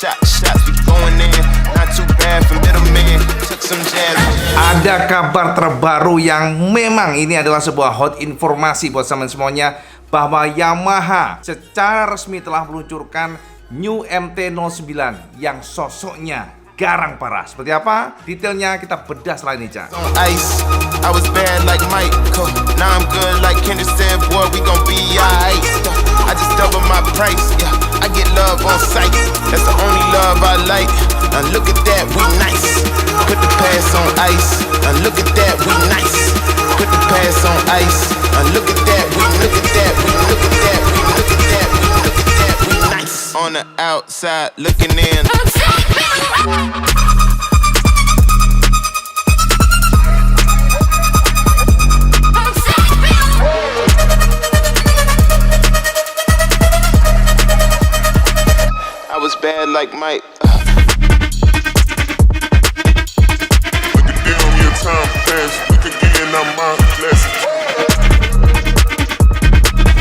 Shots we going in, not too bad for middleman. Took some jazz. Ada kabar terbaru yang memang ini adalah sebuah hot informasi buat teman semuanya, bahwa Yamaha secara resmi telah meluncurkan New MT-09 yang sosoknya garang parah. Seperti apa? Detailnya kita bedah setelah ini, Cak. On ice, I was bad like Michael. Now I'm good like Kendrick said, boy, we gon' be alright. I just double my price, yeah. I get love on sight. That's the only love I like. Now look at that, we nice. Put the past on ice. Now look at that, we nice. Put the past on ice. Now look at that, we look at that, we look at that, we look at that, we look at that, we nice. On the outside looking in. I was bad like Mike. Look at them, your time fast. Look again, I'm my blessing.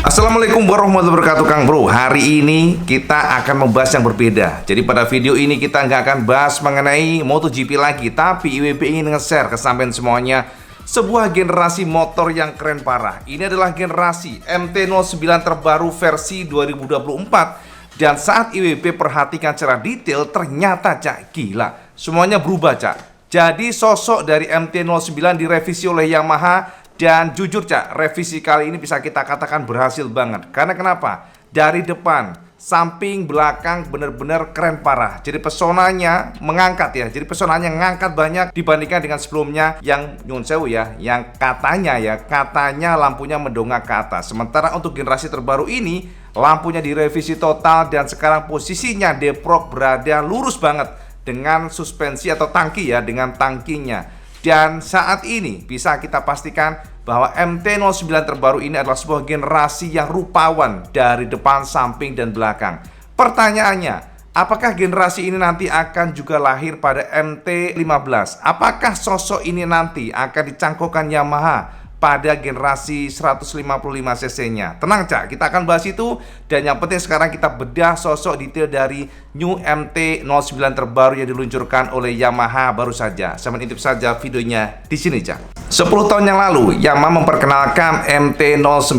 Assalamualaikum warahmatullahi wabarakatuh, Kang Bro. Hari ini kita akan membahas yang berbeda. Jadi pada video ini kita nggak akan bahas mengenai MotoGP lagi, tapi IWB ingin nge-share ke sampean semuanya sebuah generasi motor yang keren parah. Ini adalah generasi MT-09 terbaru versi 2024. Dan saat IWB perhatikan secara detail, ternyata, Cak, gila, semuanya berubah, Cak. Jadi sosok dari MT-09 direvisi oleh Yamaha. Dan jujur, Cak, revisi kali ini bisa kita katakan berhasil banget. Karena kenapa? Dari depan, samping, belakang bener-bener keren parah. Jadi pesonanya mengangkat ya. Jadi pesonanya ngangkat banyak dibandingkan dengan sebelumnya yang nyun sewu ya, yang katanya lampunya mendongak ke atas. Sementara untuk generasi terbaru ini, lampunya direvisi total dan sekarang posisinya Deprok berada lurus banget dengan suspensi atau tangki ya, dengan tangkinya. Dan saat ini bisa kita pastikan bahwa MT-09 terbaru ini adalah sebuah generasi yang rupawan dari depan, samping, dan belakang. Pertanyaannya, apakah generasi ini nanti akan juga lahir pada MT-15? Apakah sosok ini nanti akan dicangkokkan Yamaha pada generasi 155cc-nya? Tenang, Cak, kita akan bahas itu. Dan yang penting sekarang kita bedah sosok detail dari New MT-09 terbaru yang diluncurkan oleh Yamaha baru saja. Sama intip saja videonya di sini, Cak. 10 tahun yang lalu, Yamaha memperkenalkan MT-09,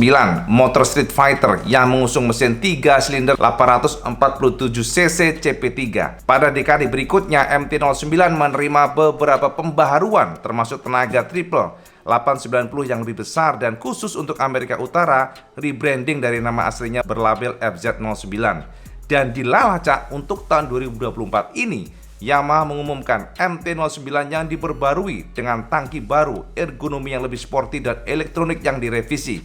motor street fighter yang mengusung mesin 3 silinder 847cc CP3. Pada dekade berikutnya, MT-09 menerima beberapa pembaharuan termasuk tenaga triple 890 yang lebih besar dan khusus untuk Amerika Utara, rebranding dari nama aslinya berlabel FZ09. Dan dilalah, Cak, untuk tahun 2024 ini Yamaha mengumumkan MT-09 yang diperbarui dengan tangki baru, ergonomi yang lebih sporty dan elektronik yang direvisi.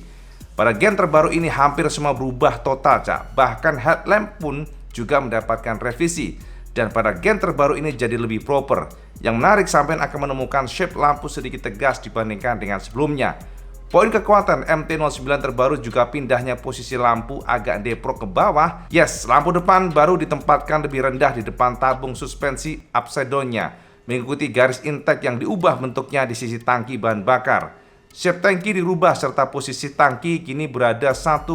Pada gen terbaru ini hampir semua berubah total, Cak. Bahkan headlamp pun juga mendapatkan revisi. Dan pada gen terbaru ini jadi lebih proper. Yang menarik, sampean akan menemukan shape lampu sedikit tegas dibandingkan dengan sebelumnya. Poin kekuatan MT-09 terbaru juga pindahnya posisi lampu agak deprok ke bawah. Yes, lampu depan baru ditempatkan lebih rendah di depan tabung suspensi upside down-nya, mengikuti garis intake yang diubah bentuknya di sisi tangki bahan bakar. Shape tangki dirubah serta posisi tangki kini berada 1,2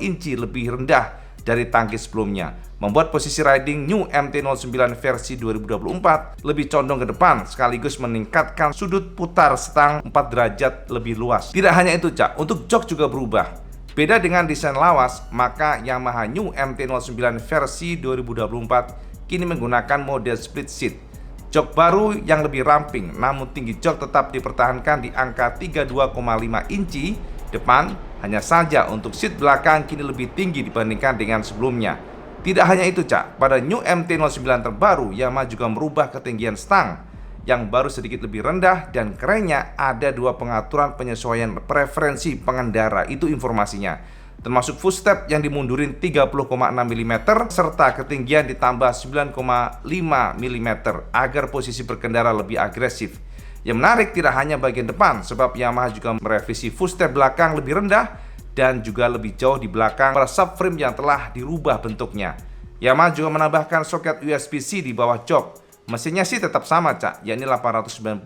inci lebih rendah dari tangki sebelumnya, membuat posisi riding New MT-09 versi 2024 lebih condong ke depan sekaligus meningkatkan sudut putar stang 4 derajat lebih luas. Tidak hanya itu, Cak, untuk jok juga berubah. Beda dengan desain lawas, maka Yamaha New MT-09 versi 2024 kini menggunakan model split seat. Jok baru yang lebih ramping, namun tinggi jok tetap dipertahankan di angka 32,5 inci depan. Hanya saja untuk seat belakang kini lebih tinggi dibandingkan dengan sebelumnya. Tidak hanya itu, Cak, pada New MT-09 terbaru Yamaha juga merubah ketinggian stang yang baru sedikit lebih rendah, dan kerennya ada dua pengaturan penyesuaian preferensi pengendara. Itu informasinya, termasuk footstep yang dimundurin 30,6 mm serta ketinggian ditambah 9,5 mm agar posisi berkendara lebih agresif. Yang menarik tidak hanya bagian depan, sebab Yamaha juga merevisi footstep belakang lebih rendah dan juga lebih jauh di belakang pada subframe yang telah dirubah bentuknya. Yamaha juga menambahkan soket USB-C di bawah jok. Mesinnya sih tetap sama, Cak, yakni 890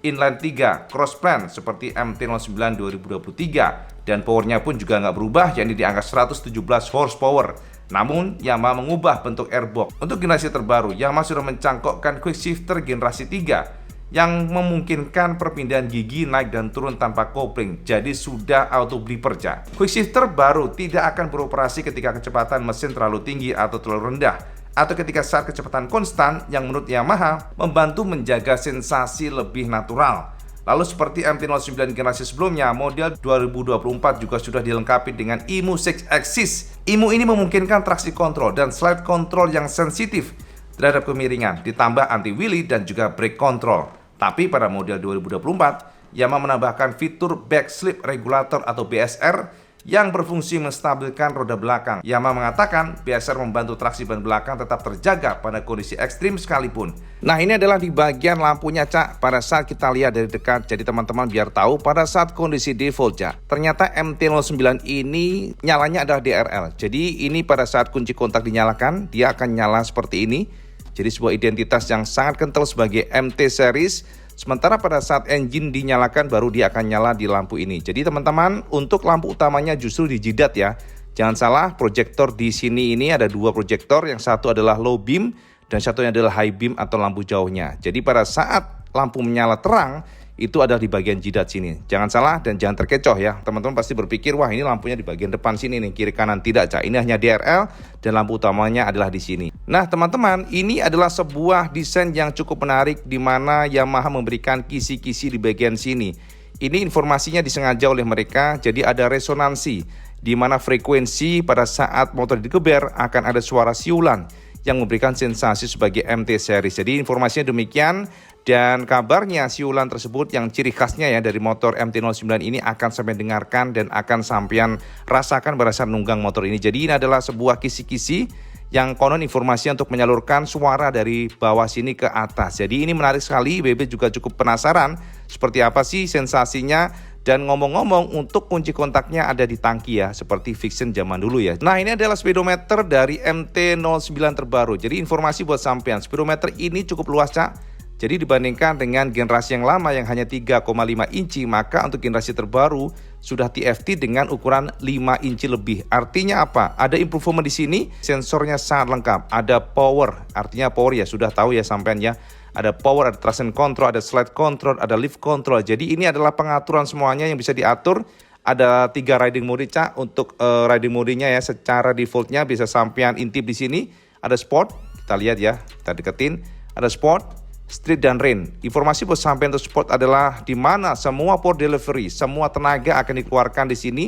inline 3 cross plan seperti MT-09 2023, dan powernya pun juga nggak berubah, yakni di angka 117 horsepower. Namun, Yamaha mengubah bentuk airbox. Untuk generasi terbaru, Yamaha sudah mencangkokkan quick shifter generasi 3 yang memungkinkan perpindahan gigi naik dan turun tanpa kopling. Jadi sudah auto blipper, Cak. Quick shifter baru tidak akan beroperasi ketika kecepatan mesin terlalu tinggi atau terlalu rendah, atau ketika saat kecepatan konstan yang menurut Yamaha membantu menjaga sensasi lebih natural. Lalu seperti MT-09 generasi sebelumnya, model 2024 juga sudah dilengkapi dengan IMU 6 Axis. IMU ini memungkinkan traksi kontrol dan slide control yang sensitif terhadap kemiringan, ditambah anti-wheelie dan juga brake control. Tapi pada model 2024, Yamaha menambahkan fitur back slip regulator atau BSR yang berfungsi menstabilkan roda belakang. Yamaha mengatakan BSR membantu traksi ban belakang tetap terjaga pada kondisi ekstrim sekalipun. Nah, ini adalah di bagian lampunya, Cak, pada saat kita lihat dari dekat. Jadi teman-teman biar tahu pada saat kondisi default, Cak, ternyata MT-09 ini nyalanya adalah DRL. Jadi ini pada saat kunci kontak dinyalakan, dia akan nyala seperti ini. Jadi sebuah identitas yang sangat kental sebagai MT series. Sementara pada saat engine dinyalakan baru dia akan nyala di lampu ini. Jadi teman-teman, untuk lampu utamanya justru di jidat ya. Jangan salah, proyektor di sini ini ada dua proyektor, yang satu adalah low beam dan satunya adalah high beam atau lampu jauhnya. Jadi pada saat lampu menyala terang, itu adalah di bagian jidat sini. Jangan salah dan jangan terkecoh ya. Teman-teman pasti berpikir, wah ini lampunya di bagian depan sini nih, kiri kanan. Tidak, Cak. Ini hanya DRL dan lampu utamanya adalah di sini. Nah teman-teman, ini adalah sebuah desain yang cukup menarik di mana Yamaha memberikan kisi-kisi di bagian sini. Ini informasinya disengaja oleh mereka, jadi ada resonansi di mana frekuensi pada saat motor digeber akan ada suara siulan yang memberikan sensasi sebagai MT series. Jadi informasinya demikian. Dan kabarnya siulan tersebut yang ciri khasnya ya dari motor MT-09 ini akan sampai dengarkan dan akan sampean rasakan pada saat nunggang motor ini. Jadi ini adalah sebuah kisi-kisi yang konon informasinya untuk menyalurkan suara dari bawah sini ke atas. Jadi ini menarik sekali, Bebe juga cukup penasaran seperti apa sih sensasinya. Dan ngomong-ngomong, untuk kunci kontaknya ada di tangki ya, seperti Vixen zaman dulu ya. Nah ini adalah speedometer dari MT-09 terbaru. Jadi informasi buat sampean, speedometer ini cukup luas, Cak. Jadi dibandingkan dengan generasi yang lama yang hanya 3,5 inci, maka untuk generasi terbaru sudah TFT dengan ukuran 5 inci lebih. Artinya apa? Ada improvement di sini, sensornya sangat lengkap. Ada power, artinya power ya sudah tahu ya sampean ya. Ada power, ada traction control, ada slide control, ada lift control. Jadi ini adalah pengaturan semuanya yang bisa diatur. Ada 3 riding mode, Cak. Untuk riding mode-nya ya secara defaultnya bisa sampean intip di sini. Ada sport, kita lihat ya, kita deketin. Ada sport, street dan rain. Informasi buat sampai untuk sport adalah di mana semua power delivery, semua tenaga akan dikeluarkan di sini.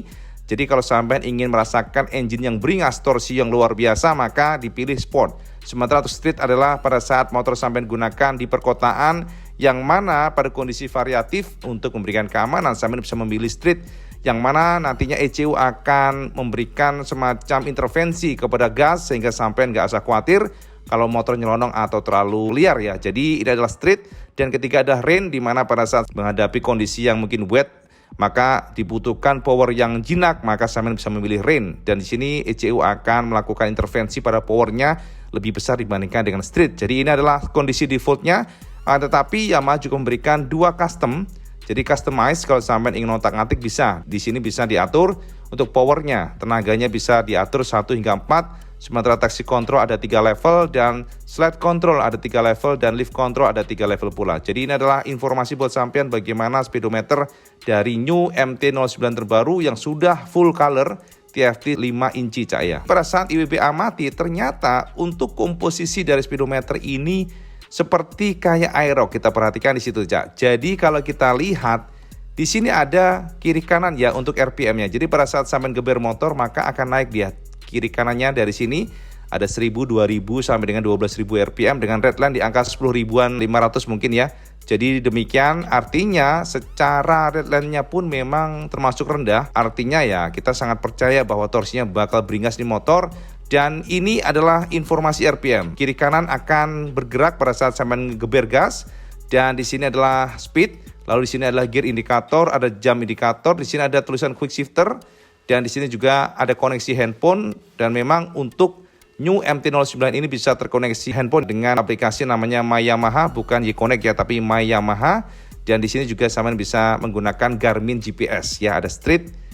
Jadi kalau sampai ingin merasakan engine yang beringas, torsi yang luar biasa, maka dipilih sport. Sementara untuk street adalah pada saat motor sampai gunakan di perkotaan, yang mana pada kondisi variatif untuk memberikan keamanan, sampai bisa memilih street, yang mana nantinya ECU akan memberikan semacam intervensi kepada gas sehingga sampai nggak usah khawatir kalau motor nyelonong atau terlalu liar ya. Jadi ini adalah street. Dan ketika ada rain, di mana pada saat menghadapi kondisi yang mungkin wet, maka dibutuhkan power yang jinak, maka sampean bisa memilih rain. Dan di sini ECU akan melakukan intervensi pada powernya lebih besar dibandingkan dengan street. Jadi ini adalah kondisi defaultnya. Tetapi Yamaha juga memberikan 2 custom. Jadi customize kalau sampean ingin otak-atik bisa. Di sini bisa diatur untuk powernya, tenaganya bisa diatur 1 hingga 4. Sementara taksi kontrol ada 3 level dan slide control ada 3 level dan lift control ada 3 level pula. Jadi ini adalah informasi buat sampean bagaimana speedometer dari new MT-09 terbaru yang sudah full color TFT 5 inci, Cak ya. Pada saat IWB amati, ternyata untuk komposisi dari speedometer ini seperti kayak aero. Kita perhatikan di situ, Cak. Jadi kalau kita lihat di sini ada kiri kanan ya untuk RPM-nya. Jadi pada saat sampean geber motor maka akan naik dia. Kiri kanannya dari sini ada 1000, 2000 sampai dengan 12.000 RPM dengan redline di angka 10.500 mungkin ya. Jadi demikian, artinya secara redline-nya pun memang termasuk rendah. Artinya ya kita sangat percaya bahwa torsinya bakal beringas di motor. Dan ini adalah informasi RPM. Kiri kanan akan bergerak pada saat sampai geber gas. Dan di sini adalah speed. Lalu di sini adalah gear indikator, ada jam indikator. Di sini ada tulisan quick shifter. Dan di sini juga ada koneksi handphone. Dan memang untuk new MT-09 ini bisa terkoneksi handphone dengan aplikasi namanya My Yamaha, bukan Y-Connect ya, tapi My Yamaha. Dan di sini juga sampean bisa menggunakan Garmin GPS ya, ada street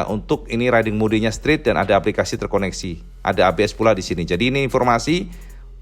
untuk ini riding mode-nya street dan ada aplikasi terkoneksi. Ada ABS pula di sini. Jadi ini informasi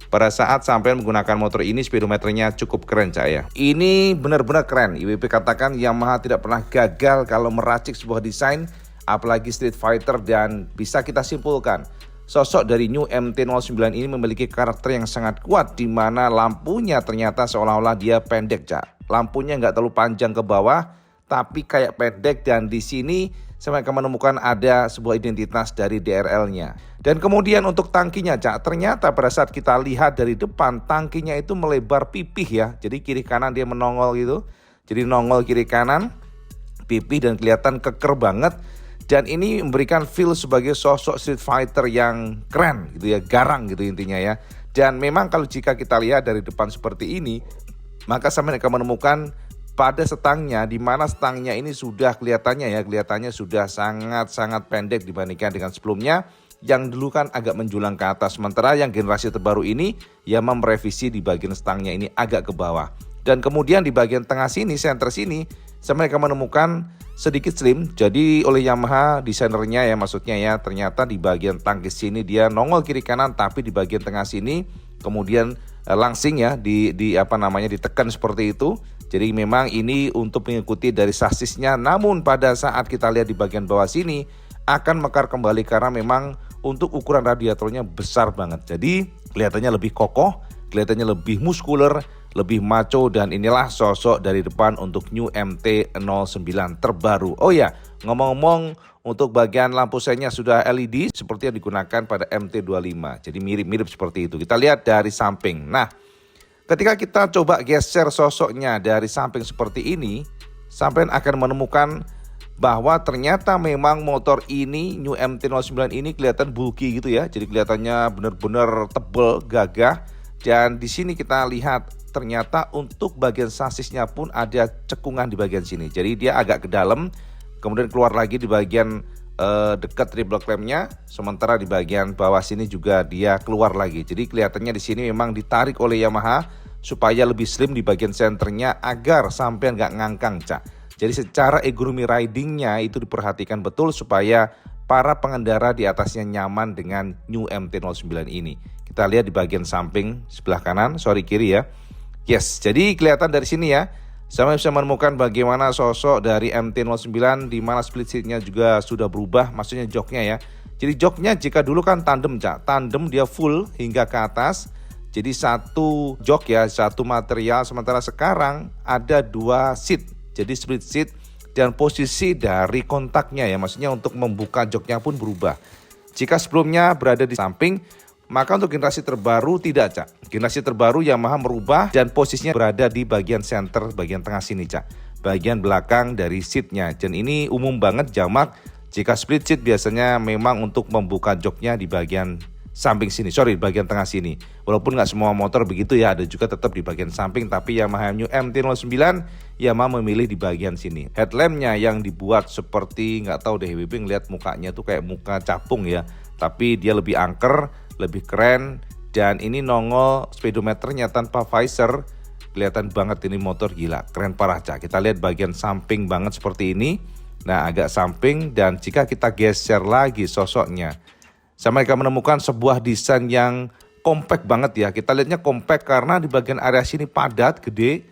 pada saat sampai menggunakan motor ini, speedometernya cukup keren Cak ya. Ini benar-benar keren. IWP katakan Yamaha tidak pernah gagal kalau meracik sebuah desain, apalagi Street Fighter, dan bisa kita simpulkan sosok dari New MT-09 ini memiliki karakter yang sangat kuat, di mana lampunya ternyata seolah-olah dia pendek Cak. Lampunya nggak terlalu panjang ke bawah, tapi kayak pendek, dan di sini saya akan menemukan ada sebuah identitas dari DRL-nya. Dan kemudian untuk tangkinya Cak, ternyata pada saat kita lihat dari depan, tangkinya itu melebar pipih ya. Jadi kiri kanan dia menongol gitu. Jadi nongol kiri kanan, pipih, dan kelihatan keker banget. Dan ini memberikan feel sebagai sosok Street Fighter yang keren gitu ya, garang gitu intinya ya. Dan memang kalau jika kita lihat dari depan seperti ini, maka sampai akan menemukan pada setangnya, di mana setangnya ini sudah kelihatannya sudah sangat-sangat pendek dibandingkan dengan sebelumnya yang dulu kan agak menjulang ke atas. Sementara yang generasi terbaru ini Yamaha merevisi di bagian setangnya ini agak ke bawah. Dan kemudian di bagian tengah sini, center sini, saya akan menemukan sedikit slim. Jadi oleh Yamaha desainernya ya, maksudnya ya, ternyata di bagian tangkis sini dia nongol kiri kanan, tapi di bagian tengah sini kemudian langsing ya, ditekan seperti itu. Jadi memang ini untuk mengikuti dari sasisnya, namun pada saat kita lihat di bagian bawah sini akan mekar kembali karena memang untuk ukuran radiatornya besar banget. Jadi kelihatannya lebih kokoh, kelihatannya lebih muskuler, lebih maco, dan inilah sosok dari depan untuk New MT-09 terbaru. Oh ya, ngomong-ngomong, untuk bagian lampu senya sudah LED seperti yang digunakan pada MT-25. Jadi mirip-mirip seperti itu. Kita lihat dari samping. Nah, ketika kita coba geser sosoknya dari samping seperti ini, sampai akan menemukan bahwa ternyata memang motor ini, New MT-09 ini kelihatan bulky gitu ya. Jadi kelihatannya benar-benar tebal, gagah. Dan di sini kita lihat ternyata untuk bagian sasisnya pun ada cekungan di bagian sini. Jadi dia agak ke dalam, kemudian keluar lagi di bagian dekat triple clamp-nya, sementara di bagian bawah sini juga dia keluar lagi. Jadi kelihatannya di sini memang ditarik oleh Yamaha supaya lebih slim di bagian senternya agar sampai nggak ngangkang Cak. Jadi secara ergonomi ridingnya itu diperhatikan betul supaya para pengendara di atasnya nyaman dengan New MT-09 ini. Kita lihat di bagian samping sebelah kanan, kiri ya. Yes, jadi kelihatan dari sini ya. Saya bisa menemukan bagaimana sosok dari MT-09 di mana split seatnya juga sudah berubah, maksudnya joknya ya. Jadi joknya jika dulu kan tandem Cak, tandem dia full hingga ke atas. Jadi satu jok ya, satu material, sementara sekarang ada 2 seat. Jadi split seat, dan posisi dari kontaknya ya, maksudnya untuk membuka joknya pun berubah. Jika sebelumnya berada di samping, maka untuk generasi terbaru tidak Cak. Generasi terbaru Yamaha merubah dan posisinya berada di bagian center, bagian tengah sini Cak. Bagian belakang dari seatnya. Dan ini umum banget jamak. Jika split seat biasanya memang untuk membuka joknya di bagian samping sini, bagian tengah sini. Walaupun nggak semua motor begitu ya, ada juga tetap di bagian samping. Tapi Yamaha New MT-09 Yamaha memilih di bagian sini. Headlampnya yang dibuat seperti, nggak tahu deh, WB ngeliat mukanya tuh kayak muka capung ya. Tapi dia lebih angker, lebih keren, dan ini nongol speedometernya tanpa visor. Kelihatan banget ini motor, gila, keren parah Cak. Kita lihat bagian samping banget seperti ini. Nah, agak samping, dan jika kita geser lagi sosoknya, saya akan menemukan sebuah desain yang compact banget ya. Kita lihatnya compact karena di bagian area sini padat, gede,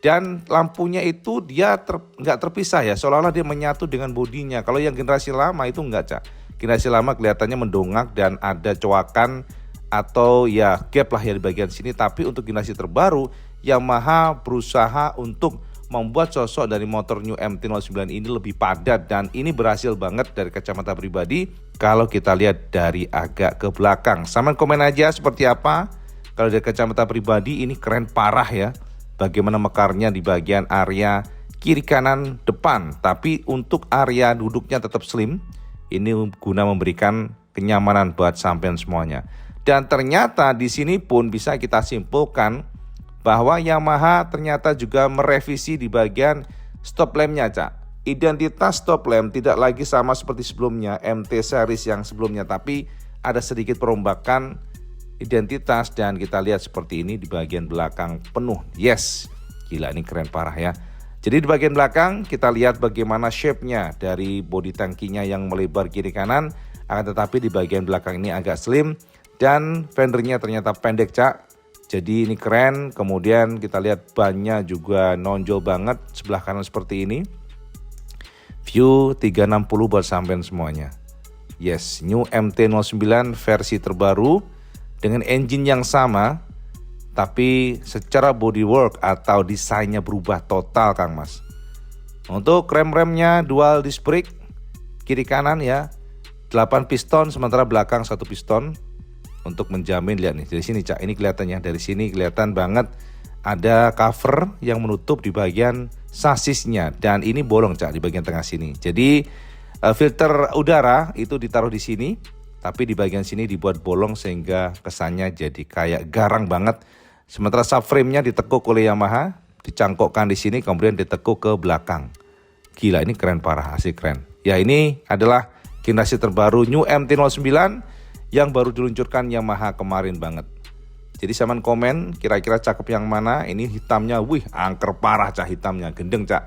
dan lampunya itu dia nggak terpisah ya, seolah-olah dia menyatu dengan bodinya. Kalau yang generasi lama itu nggak Cak. Generasi lama kelihatannya mendongak dan ada coakan atau ya gap lah ya di bagian sini. Tapi untuk generasi terbaru, Yamaha berusaha untuk membuat sosok dari motor New MT-09 ini lebih padat, dan ini berhasil banget dari kacamata pribadi. Kalau kita lihat dari agak ke belakang, sama komen aja seperti apa. Kalau dari kacamata pribadi ini keren parah ya, bagaimana mekarnya di bagian area kiri kanan depan. Tapi untuk area duduknya tetap slim. Ini guna memberikan kenyamanan buat sampean semuanya. Dan ternyata di sini pun bisa kita simpulkan bahwa Yamaha ternyata juga merevisi di bagian stop lampnya Cak. Identitas stop lamp tidak lagi sama seperti sebelumnya, MT series yang sebelumnya, tapi ada sedikit perombakan identitas, dan kita lihat seperti ini di bagian belakang penuh. Yes, gila ini keren parah ya. Jadi di bagian belakang kita lihat bagaimana shape-nya dari bodi tangkinya yang melebar kiri kanan, akan tetapi di bagian belakang ini agak slim dan fendernya ternyata pendek, Cak. Jadi ini keren. Kemudian kita lihat bannya juga nonjol banget sebelah kanan seperti ini. View 360 buat sampean semuanya. Yes, New MT-09 versi terbaru dengan engine yang sama, tapi secara bodywork atau desainnya berubah total, Kang Mas. Untuk rem-remnya dual disc brake, kiri kanan ya, 8 piston sementara belakang 1 piston. Untuk menjamin, lihat nih dari sini, Cak, ini kelihatannya dari sini kelihatan banget ada cover yang menutup di bagian sasisnya dan ini bolong, Cak, di bagian tengah sini. Jadi filter udara itu ditaruh di sini, tapi di bagian sini dibuat bolong sehingga kesannya jadi kayak garang banget. Sementara subframe-nya ditekuk oleh Yamaha, dicangkokkan di sini kemudian ditekuk ke belakang. Gila, ini keren parah, asli keren. Ya, ini adalah generasi terbaru New MT-09 yang baru diluncurkan Yamaha kemarin banget. Jadi saman komen kira-kira cakep yang mana. Ini hitamnya, wih angker parah, Cak, hitamnya gendeng, Cak.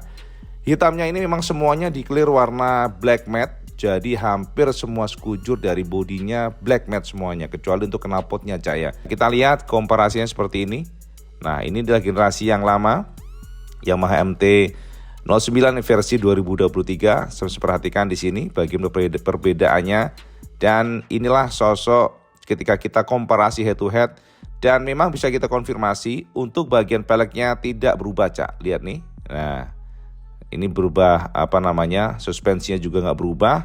Hitamnya ini memang semuanya di clear warna black matte. Jadi hampir semua sekujur dari bodinya black matte semuanya, kecuali untuk knalpotnya, Cak, ya. Kita lihat komparasinya seperti ini. Nah, ini adalah generasi yang lama Yamaha MT-09 versi 2023. Saya perhatikan di sini bagian perbedaannya. Dan inilah sosok ketika kita komparasi head to head. Dan memang bisa kita konfirmasi untuk bagian peleknya tidak berubah, Cak. Lihat nih. Nah, ini berubah suspensinya juga nggak berubah,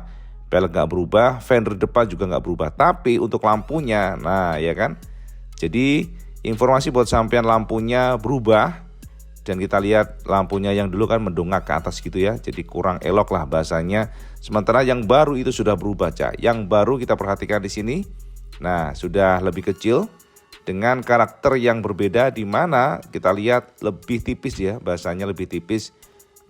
pelek nggak berubah, fender depan juga nggak berubah. Tapi untuk lampunya, nah ya kan. Jadi informasi buat sampean, lampunya berubah. Dan kita lihat lampunya yang dulu kan mendongak ke atas gitu ya. Jadi kurang elok lah bahasanya. Sementara yang baru itu sudah berubah, Cak. Yang baru kita perhatikan di sini. Nah, sudah lebih kecil dengan karakter yang berbeda, di mana kita lihat lebih tipis ya, bahasanya lebih tipis.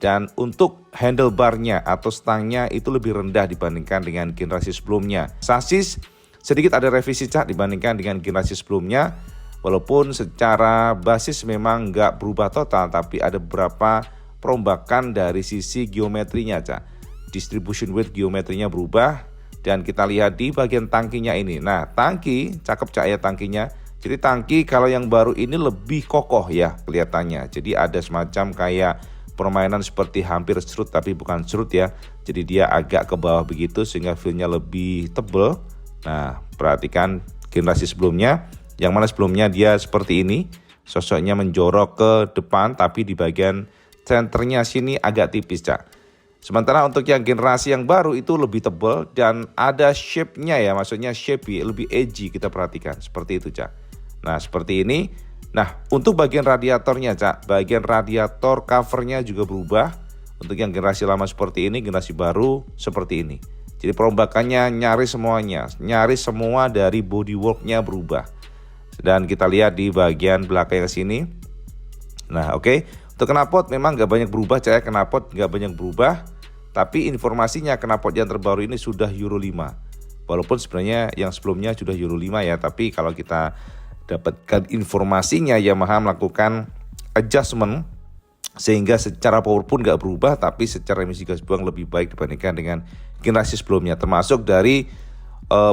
Dan untuk handlebarnya atau stangnya itu lebih rendah dibandingkan dengan generasi sebelumnya. Sasis sedikit ada revisi, Cak, dibandingkan dengan generasi sebelumnya. Walaupun secara basis memang nggak berubah total, tapi ada beberapa perombakan dari sisi geometrinya, Cak. Distribution weight geometrinya berubah. Dan kita lihat di bagian tangkinya ini. Nah, tangki, cakep, Cak, ya tangkinya. Jadi tangki kalau yang baru ini lebih kokoh ya kelihatannya. Jadi ada semacam kayak permainan seperti hampir serut tapi bukan serut ya. Jadi dia agak ke bawah begitu sehingga feel-nya lebih tebal. Nah, perhatikan generasi sebelumnya. Yang mana sebelumnya dia seperti ini. Sosoknya menjorok ke depan tapi di bagian centernya sini agak tipis, Cak. Sementara untuk yang generasi yang baru itu lebih tebal dan ada shape-nya ya, maksudnya shape lebih edgy, kita perhatikan seperti itu, Cak. Nah, seperti ini. Nah, untuk bagian radiatornya, Cak, bagian radiator covernya juga berubah. Untuk yang generasi lama seperti ini, generasi baru seperti ini. Jadi perombakannya nyaris semuanya, nyaris semua dari bodyworknya berubah. Dan kita lihat di bagian belakang sini. Nah, oke. Untuk knalpot memang nggak banyak berubah, Cak. Knalpot nggak banyak berubah. Tapi informasinya knalpot yang terbaru ini sudah Euro 5. Walaupun sebenarnya yang sebelumnya sudah Euro 5 ya. Tapi kalau kita dapatkan informasinya, Yamaha melakukan adjustment sehingga secara power pun nggak berubah, tapi secara emisi gas buang lebih baik dibandingkan dengan generasi sebelumnya. Termasuk dari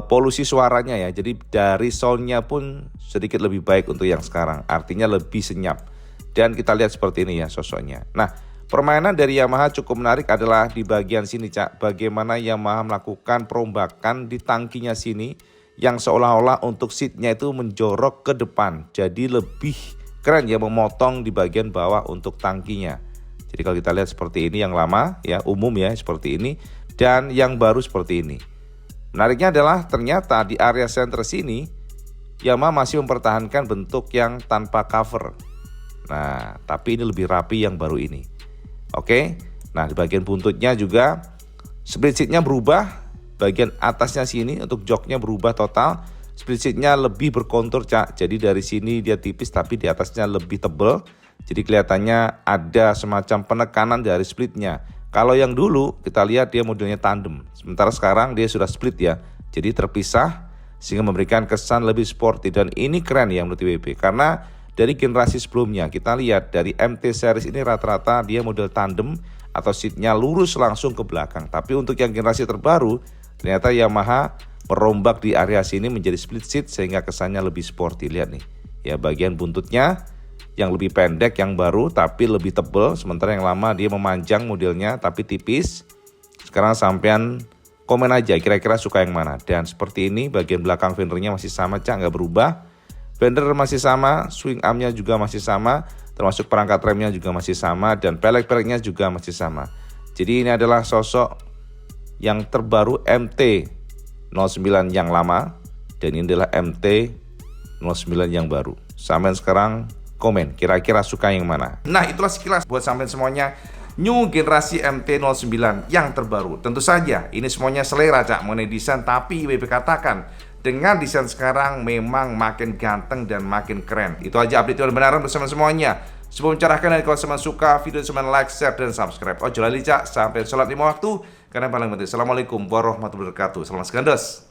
polusi suaranya ya. Jadi dari soundnya pun sedikit lebih baik untuk yang sekarang. Artinya lebih senyap. Dan kita lihat seperti ini ya sosoknya. Nah, permainan dari Yamaha cukup menarik adalah di bagian sini, Cak. Bagaimana Yamaha melakukan perombakan di tangkinya sini yang seolah-olah untuk seatnya itu menjorok ke depan. Jadi lebih keren ya, memotong di bagian bawah untuk tangkinya. Jadi kalau kita lihat seperti ini yang lama ya, umum ya seperti ini. Dan yang baru seperti ini. Menariknya adalah ternyata di area center sini Yamaha masih mempertahankan bentuk yang tanpa cover. Nah, tapi ini lebih rapi yang baru ini. Oke. Nah, di bagian buntutnya juga split seatnya berubah. Bagian atasnya sini untuk joknya berubah total. Split seatnya lebih berkontur, Cak. Jadi dari sini dia tipis tapi di atasnya lebih tebal. Jadi kelihatannya ada semacam penekanan dari splitnya. Kalau yang dulu kita lihat dia modelnya tandem. Sementara sekarang dia sudah split ya. Jadi terpisah sehingga memberikan kesan lebih sporty. Dan ini keren ya menurut WP. Karena dari generasi sebelumnya kita lihat dari MT series ini rata-rata dia model tandem atau seatnya lurus langsung ke belakang. Tapi untuk yang generasi terbaru Ternyata Yamaha merombak di area sini menjadi split seat sehingga kesannya lebih sporty. Lihat nih, ya bagian buntutnya yang lebih pendek yang baru tapi lebih tebal, sementara yang lama dia memanjang modelnya tapi tipis. Sekarang sampean komen aja kira-kira suka yang mana. Dan seperti ini bagian belakang fendernya masih sama, Cak, nggak berubah. Fender masih sama, swing armnya juga masih sama, termasuk perangkat remnya juga masih sama, dan pelek-peleknya juga masih sama. Jadi ini adalah sosok yang terbaru MT-09 yang lama, dan ini adalah MT-09 yang baru. Sampai sekarang komen kira-kira suka yang mana. Nah, itulah sekilas buat sampai semuanya new generasi MT-09 yang terbaru. Tentu saja ini semuanya selera, Cak, mengenai desain, tapi WP katakan dengan desain sekarang memang makin ganteng dan makin keren. Itu aja update kebenaran bersama semuanya. Sebelum mencerahkan, dan kalau teman suka video teman like, share, dan subscribe. Ojo lali, Cak, sampai sholat 5 waktu. Karena paling penting. Assalamualaikum warahmatullahi wabarakatuh. Salam segandos.